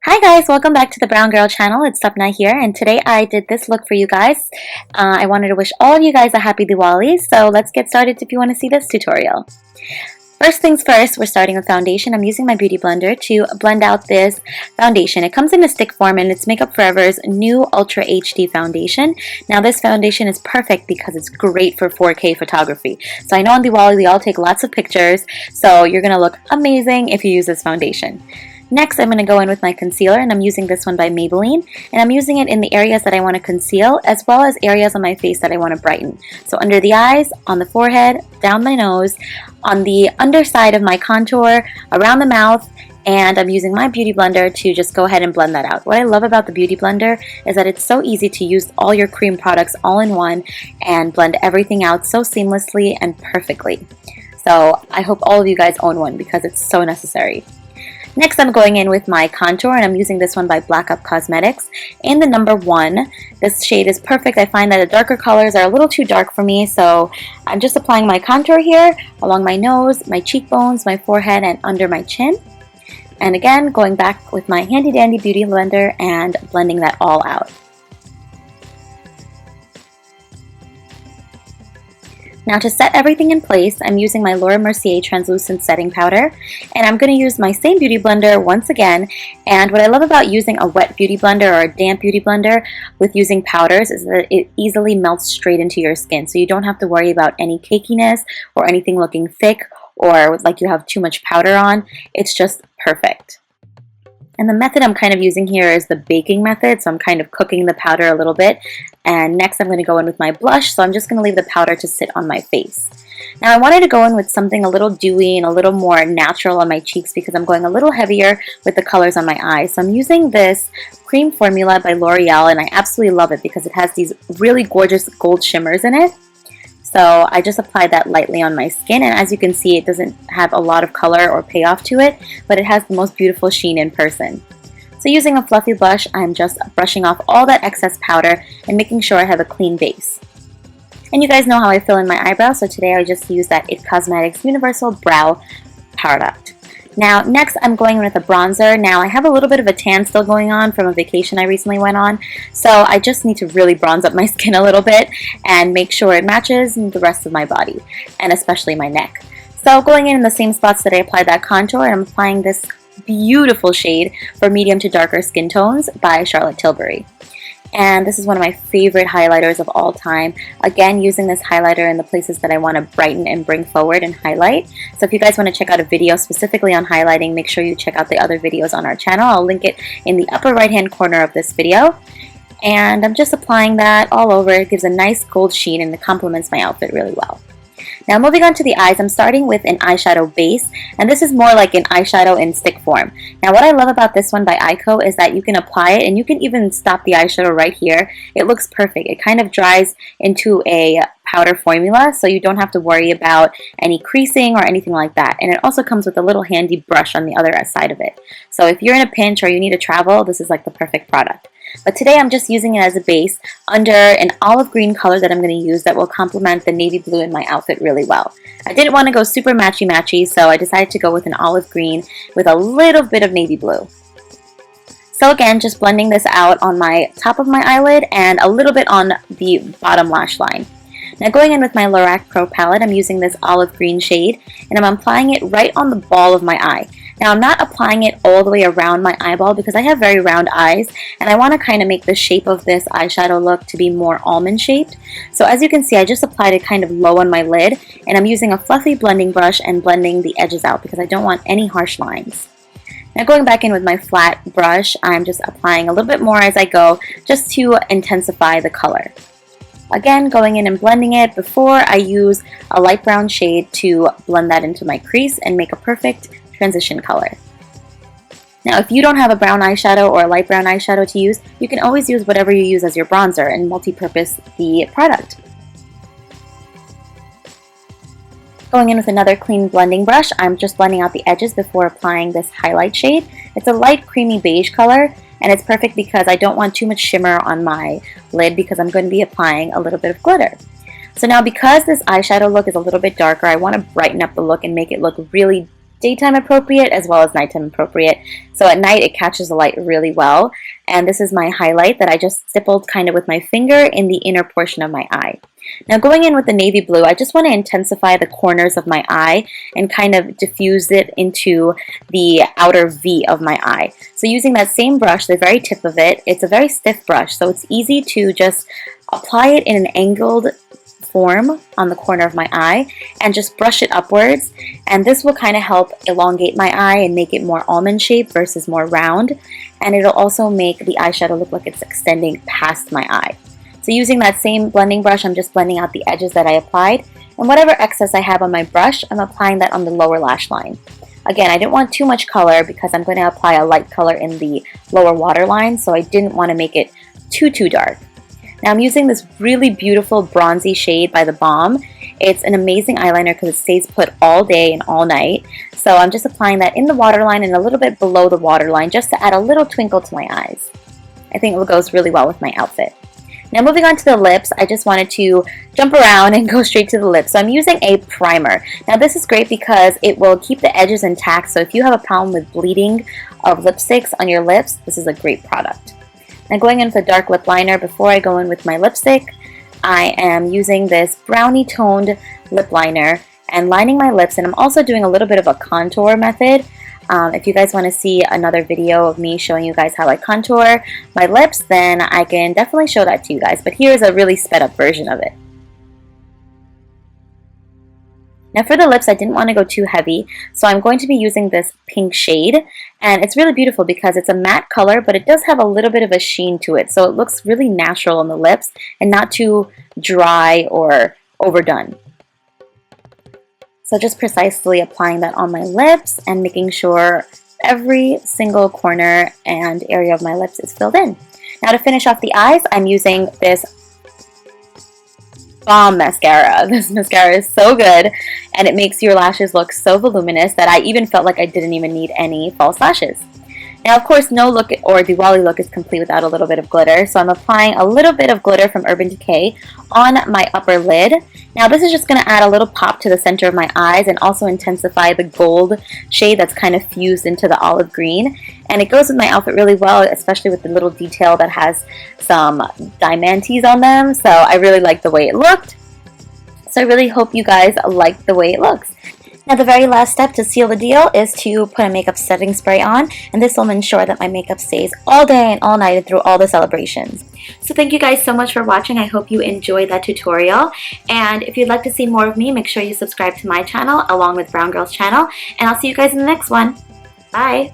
Hi guys, welcome back to the Brown Girl channel. It's Sapna here, and today I did this look for you guys. I wanted to wish all of you guys a happy Diwali, so let's get started if you want to see this tutorial. First things first, we're starting with foundation. I'm using my beauty blender to blend out this foundation. It comes in a stick form and it's Makeup Forever's new Ultra HD foundation. Now this foundation is perfect because it's great for 4K photography. So I know on Diwali we all take lots of pictures, so you're going to look amazing if you use this foundation. Next, I'm going to go in with my concealer, and I'm using this one by Maybelline, and I'm using it in the areas that I want to conceal, as well as areas on my face that I want to brighten. So under the eyes, on the forehead, down my nose, on the underside of my contour, around the mouth, and I'm using my beauty blender to just go ahead and blend that out. What I love about the beauty blender is that it's so easy to use all your cream products all in one and blend everything out so seamlessly and perfectly. So I hope all of you guys own one because it's so necessary. Next, I'm going in with my contour, and I'm using this one by BlackUp Cosmetics in the number 1. This shade is perfect. I find that the darker colors are a little too dark for me, so I'm just applying my contour here along my nose, my cheekbones, my forehead, and under my chin. And again, going back with my handy dandy beauty blender and blending that all out. Now to set everything in place, I'm using my Mercier translucent setting powder, and I'm going to use my same beauty blender once again. And what I love about using a wet beauty blender or a damp beauty blender with using powders is that it easily melts straight into your skin, so you don't have to worry about any cakiness or anything looking thick or like you have too much powder on. It's just perfect. And the method I'm kind of using here is the baking method, so I'm kind of cooking the powder a little bit. And next I'm going to go in with my blush, so I'm just going to leave the powder to sit on my face. Now I wanted to go in with something a little dewy and a little more natural on my cheeks because I'm going a little heavier with the colors on my eyes. So I'm using this cream formula by L'Oreal, and I absolutely love it because it has these really gorgeous gold shimmers in it. So I just applied that lightly on my skin, and as you can see, it doesn't have a lot of color or payoff to it, but it has the most beautiful sheen in person. So using a fluffy brush, I'm just brushing off all that excess powder and making sure I have a clean base. And you guys know how I fill in my eyebrows, so today I just use that IT Cosmetics Universal Brow Product. Now, next I'm going in with a bronzer. Now, I have a little bit of a tan still going on from a vacation I recently went on, so I just need to really bronze up my skin a little bit and make sure it matches the rest of my body, and especially my neck. So going in the same spots that I applied that contour, I'm applying this beautiful shade for medium to darker skin tones by Tilbury. And this is one of my favorite highlighters of all time. Again, using this highlighter in the places that I want to brighten and bring forward and highlight. So if you guys want to check out a video specifically on highlighting, make sure you check out the other videos on our channel. I'll link it in the upper right hand corner of this video. And I'm just applying that all over. It gives a nice gold sheen and it complements my outfit really well. Now moving on to the eyes, I'm starting with an eyeshadow base, and this is more like an eyeshadow in stick form. Now what I love about this one by Eyeko is that you can apply it and you can even stop the eyeshadow right here. It looks perfect. It kind of dries into a powder formula, so you don't have to worry about any creasing or anything like that. And it also comes with a little handy brush on the other side of it. So if you're in a pinch or you need to travel, this is like the perfect product. But today I'm just using it as a base under an olive green color that I'm going to use that will complement the navy blue in my outfit really well. I didn't want to go super matchy-matchy, so I decided to go with an olive green with a little bit of navy blue. So again, just blending this out on my top of my eyelid and a little bit on the bottom lash line. Now going in with my Lorac Pro palette, I'm using this olive green shade, and I'm applying it right on the ball of my eye. Now I'm not applying it all the way around my eyeball because I have very round eyes, and I want to kind of make the shape of this eyeshadow look to be more almond shaped. So as you can see, I just applied it kind of low on my lid, and I'm using a fluffy blending brush and blending the edges out because I don't want any harsh lines. Now going back in with my flat brush, I'm just applying a little bit more as I go just to intensify the color. Again, going in and blending it before I use a light brown shade to blend that into my crease and make a perfect transition color. Now, if you don't have a brown eyeshadow or a light brown eyeshadow to use, you can always use whatever you use as your bronzer and multi-purpose the product. Going in with another clean blending brush, I'm just blending out the edges before applying this highlight shade. It's a light creamy beige color, and it's perfect because I don't want too much shimmer on my lid because I'm going to be applying a little bit of glitter. So now because this eyeshadow look is a little bit darker, I want to brighten up the look and make it look really daytime appropriate as well as nighttime appropriate. So at night it catches the light really well. And this is my highlight that I just stippled kind of with my finger in the inner portion of my eye. Now going in with the navy blue, I just want to intensify the corners of my eye and kind of diffuse it into the outer V of my eye. So using that same brush, the very tip of it, it's a very stiff brush, so it's easy to just apply it in an angled form on the corner of my eye and just brush it upwards, and this will kind of help elongate my eye and make it more almond shaped versus more round, and it'll also make the eyeshadow look like it's extending past my eye. So using that same blending brush, I'm just blending out the edges that I applied, and whatever excess I have on my brush, I'm applying that on the lower lash line. Again, I didn't want too much color because I'm going to apply a light color in the lower waterline, so I didn't want to make it too dark. Now I'm using this really beautiful bronzy shade by the Balm. It's an amazing eyeliner because it stays put all day and all night. So I'm just applying that in the waterline and a little bit below the waterline just to add a little twinkle to my eyes. I think it goes really well with my outfit. Now moving on to the lips, I just wanted to jump around and go straight to the lips. So I'm using a primer. Now this is great because it will keep the edges intact. So if you have a problem with bleeding of lipsticks on your lips, this is a great product. Now going in with a dark lip liner, before I go in with my lipstick, I am using this brownie toned lip liner and lining my lips, and I'm also doing a little bit of a contour method. If you guys want to see another video of me showing you guys how I contour my lips, then I can definitely show that to you guys, but here's a really sped up version of it. Now for the lips, I didn't want to go too heavy, so I'm going to be using this pink shade, and it's really beautiful because it's a matte color, but it does have a little bit of a sheen to it, so it looks really natural on the lips and not too dry or overdone. So just precisely applying that on my lips and making sure every single corner and area of my lips is filled in. Now to finish off the eyes, I'm using this Balm mascara. This mascara is so good and it makes your lashes look so voluminous that I even felt like I didn't even need any false lashes. Now of course no look or Diwali look is complete without a little bit of glitter, so I'm applying a little bit of glitter from Urban Decay on my upper lid. Now this is just going to add a little pop to the center of my eyes and also intensify the gold shade that's kind of fused into the olive green, and it goes with my outfit really well, especially with the little detail that has some diamantes on them, so I really like the way it looked. So I really hope you guys like the way it looks. Now the very last step to seal the deal is to put a makeup setting spray on, and this will ensure that my makeup stays all day and all night and through all the celebrations. So thank you guys so much for watching. I hope you enjoyed that tutorial, and if you'd like to see more of me, make sure you subscribe to my channel along with Brown Girl's channel, and I'll see you guys in the next one. Bye!